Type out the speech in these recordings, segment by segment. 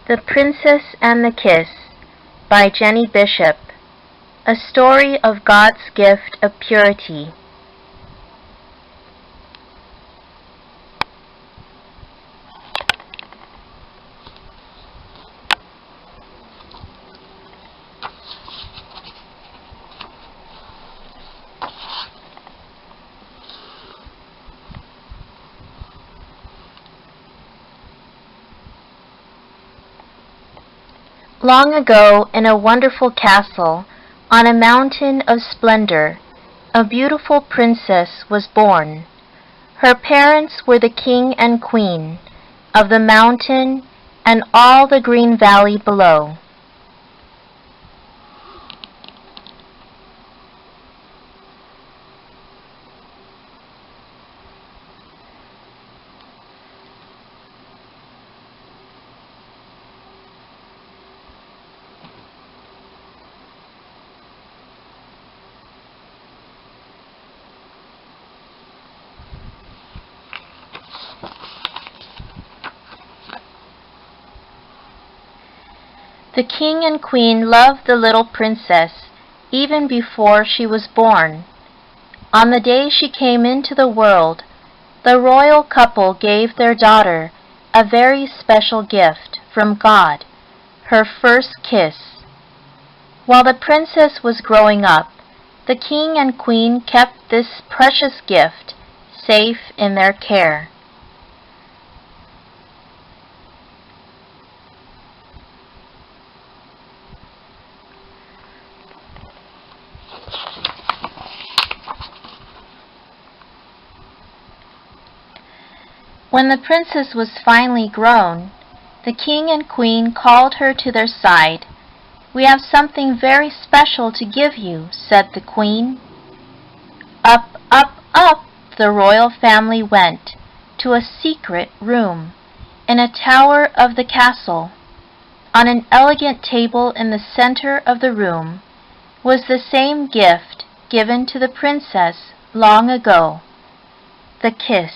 The Princess and the Kiss by Jennie Bishop. A story of God's gift of purity. Long ago, in a wonderful castle, on a mountain of splendor, a beautiful princess was born. Her parents were the king and queen of the mountain and all the green valley below. The king and queen loved the little princess even before she was born. On the day she came into the world, the royal couple gave their daughter a very special gift from God, her first kiss. While the princess was growing up, the king and queen kept this precious gift safe in their care. When the princess was finally grown, the king and queen called her to their side. "We have something very special to give you," said the queen. Up, up, up the royal family went to a secret room in a tower of the castle. On an elegant table in the center of the room was the same gift given to the princess long ago, the kiss.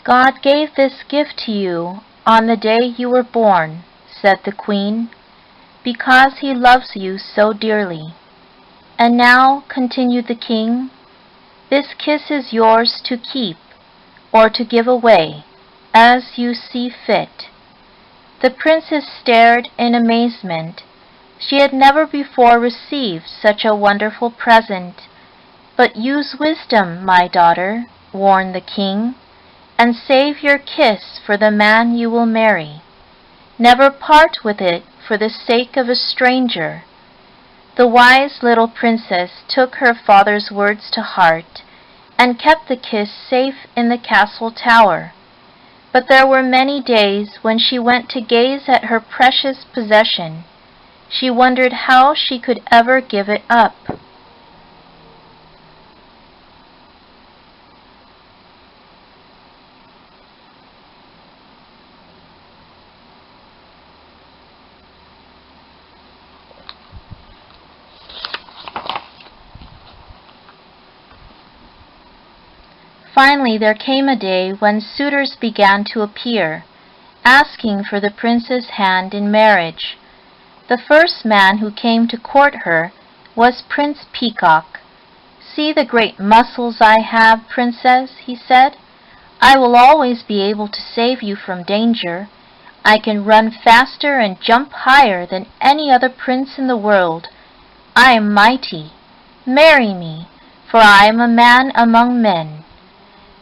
"God gave this gift to you on the day you were born," said the queen, "because he loves you so dearly. And now," continued the king, "this kiss is yours to keep or to give away, as you see fit." The princess stared in amazement. She had never before received such a wonderful present. "But use wisdom, my daughter," warned the king, "and save your kiss for the man you will marry. Never part with it for the sake of a stranger." The wise little princess took her father's words to heart and kept the kiss safe in the castle tower. But there were many days when she went to gaze at her precious possession. She wondered how she could ever give it up. Finally, there came a day when suitors began to appear, asking for the princess' hand in marriage. The first man who came to court her was Prince Peacock. "See the great muscles I have, princess," he said. "I will always be able to save you from danger. I can run faster and jump higher than any other prince in the world. I am mighty. Marry me, for I am a man among men."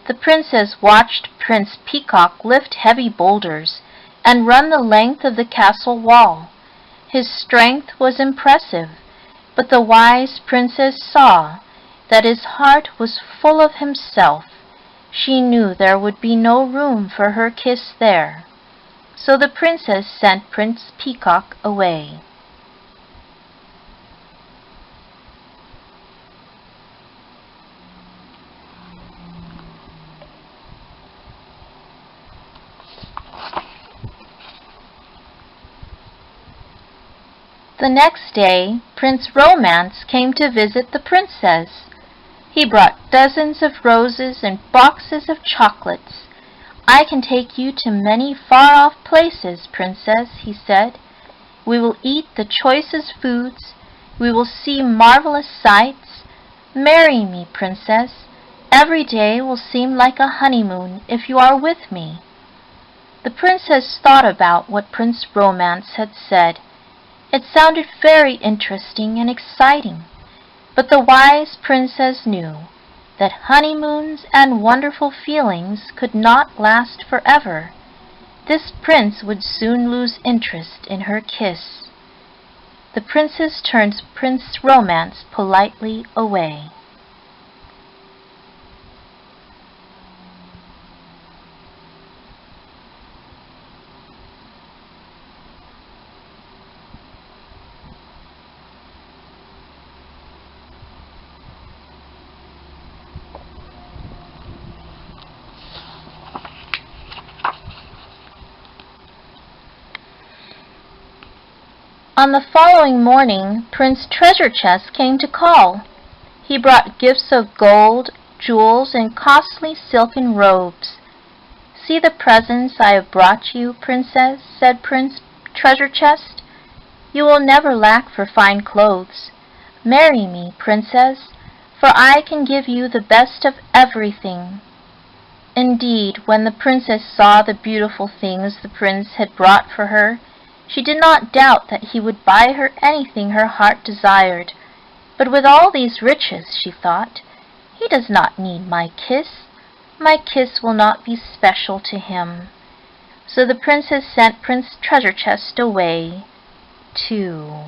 The princess watched Prince Peacock lift heavy boulders and run the length of the castle wall. His strength was impressive, but the wise princess saw that his heart was full of himself. She knew there would be no room for her kiss there. So the princess sent Prince Peacock away. The next day, Prince Romance came to visit the princess. He brought dozens of roses and boxes of chocolates. "I can take you to many far-off places, princess," he said. "We will eat the choicest foods. We will see marvelous sights. Marry me, princess. Every day will seem like a honeymoon if you are with me." The princess thought about what Prince Romance had said. It sounded very interesting and exciting, but the wise princess knew that honeymoons and wonderful feelings could not last forever. This prince would soon lose interest in her kiss. The princess turned Prince Romance politely away. On the following morning, Prince Treasure Chest came to call. He brought gifts of gold, jewels, and costly silken robes. "See the presents I have brought you, princess," said Prince Treasure Chest. "You will never lack for fine clothes. Marry me, princess, for I can give you the best of everything." Indeed, when the princess saw the beautiful things the prince had brought for her, she did not doubt that he would buy her anything her heart desired. "But with all these riches," she thought, "he does not need my kiss. My kiss will not be special to him." So the princess sent Prince Treasure Chest away, too.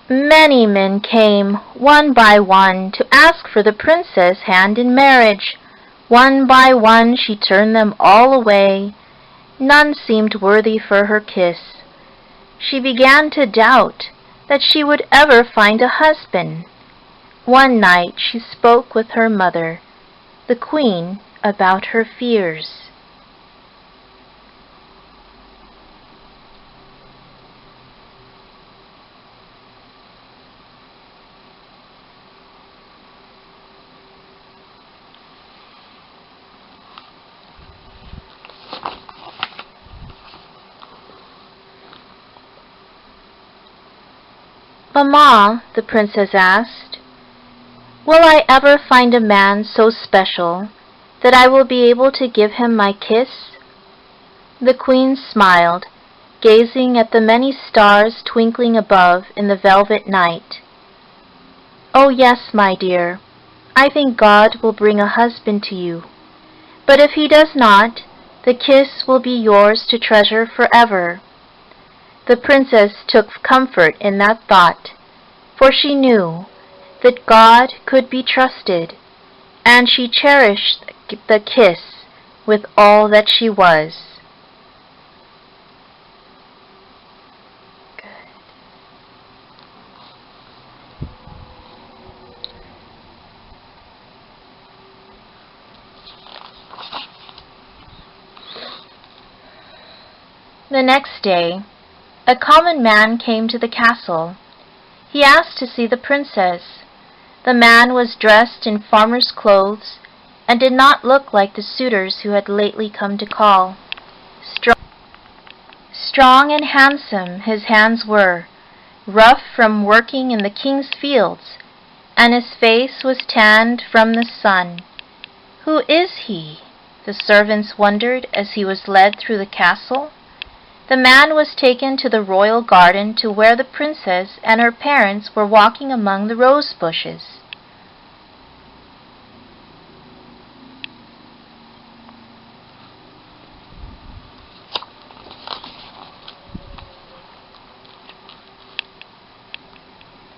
Many men came, one by one, to ask for the princess' hand in marriage. One by one she turned them all away. None seemed worthy for her kiss. She began to doubt that she would ever find a husband. One night she spoke with her mother, the queen, about her fears. "Mamma," the princess asked, "will I ever find a man so special that I will be able to give him my kiss?" The queen smiled, gazing at the many stars twinkling above in the velvet night. "Oh yes, my dear, I think God will bring a husband to you. But if he does not, the kiss will be yours to treasure forever." The princess took comfort in that thought, for she knew that God could be trusted, and she cherished the kiss with all that she was. The next day, a common man came to the castle. He asked to see the princess. The man was dressed in farmer's clothes and did not look like the suitors who had lately come to call. Strong and handsome his hands were, rough from working in the king's fields. and his face was tanned from the sun. "Who is he?" the servants wondered as he was led through the castle. The man was taken to the royal garden to where the princess and her parents were walking among the rose bushes.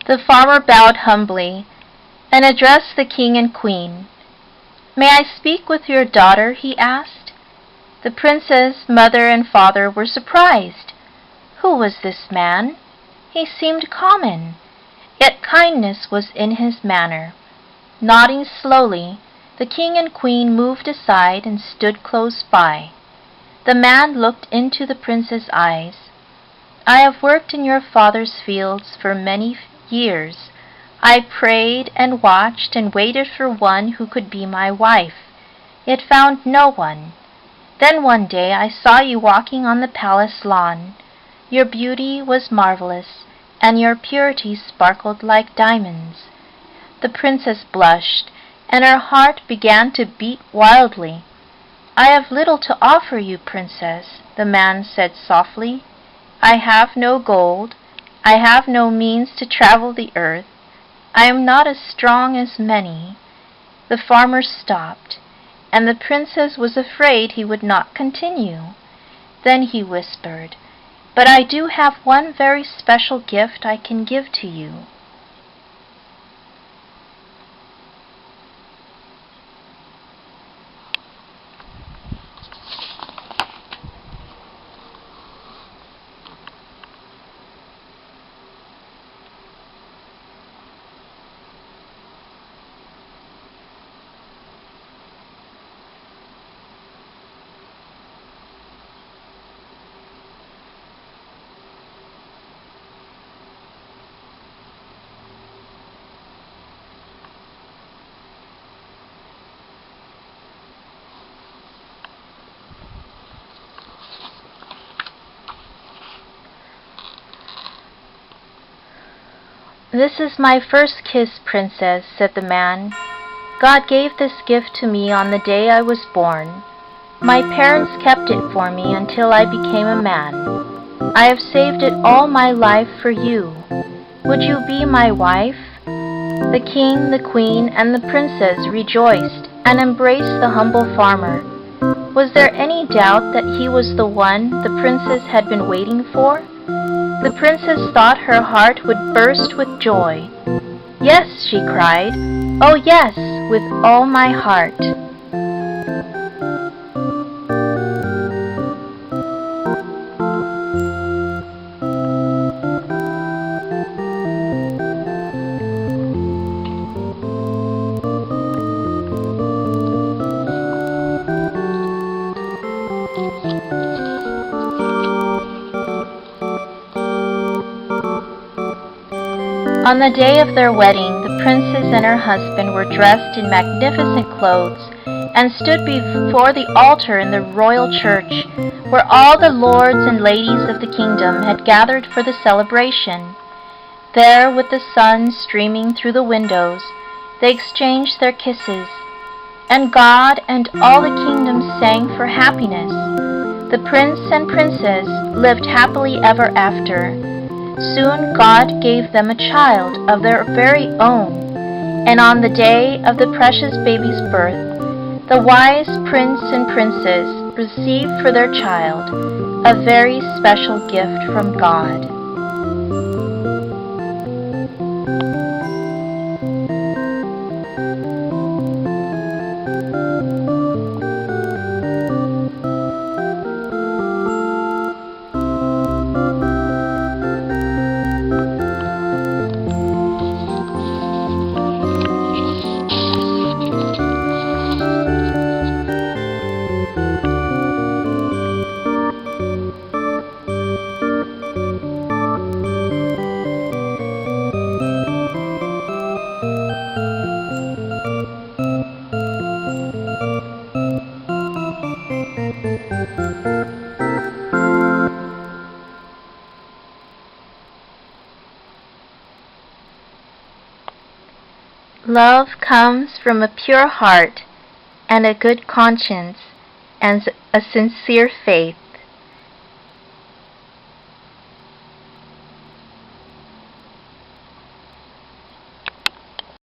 The farmer bowed humbly and addressed the king and queen. "May I speak with your daughter?" he asked. The princess' mother and father were surprised. Who was this man? He seemed common, yet kindness was in his manner. Nodding slowly, the king and queen moved aside and stood close by. The man looked into the prince's eyes. "I have worked in your father's fields for many years. I prayed and watched and waited for one who could be my wife, yet found no one. Then one day I saw you walking on the palace lawn. Your beauty was marvelous, and your purity sparkled like diamonds." The princess blushed, and her heart began to beat wildly. "I have little to offer you, princess," the man said softly. "I have no gold. I have no means to travel the earth. I am not as strong as many." The farmer stopped, and the princess was afraid he would not continue. Then he whispered, "But I do have one very special gift I can give to you." "This is my first kiss, princess," said the man. "God gave this gift to me on the day I was born. My parents kept it for me until I became a man. I have saved it all my life for you. Would you be my wife?" The king, the queen, and the princess rejoiced and embraced the humble farmer. Was there any doubt that he was the one the princess had been waiting for? The princess thought her heart would burst with joy. "Yes," she cried. "Oh yes, with all my heart." On the day of their wedding, the princess and her husband were dressed in magnificent clothes and stood before the altar in the royal church, where all the lords and ladies of the kingdom had gathered for the celebration. There, with the sun streaming through the windows, they exchanged their kisses, and God and all the kingdom sang for happiness. The prince and princess lived happily ever after. Soon God gave them a child of their very own, and on the day of the precious baby's birth, the wise prince and princess received for their child a very special gift from God. love comes from a pure heart and a good conscience and a sincere faith.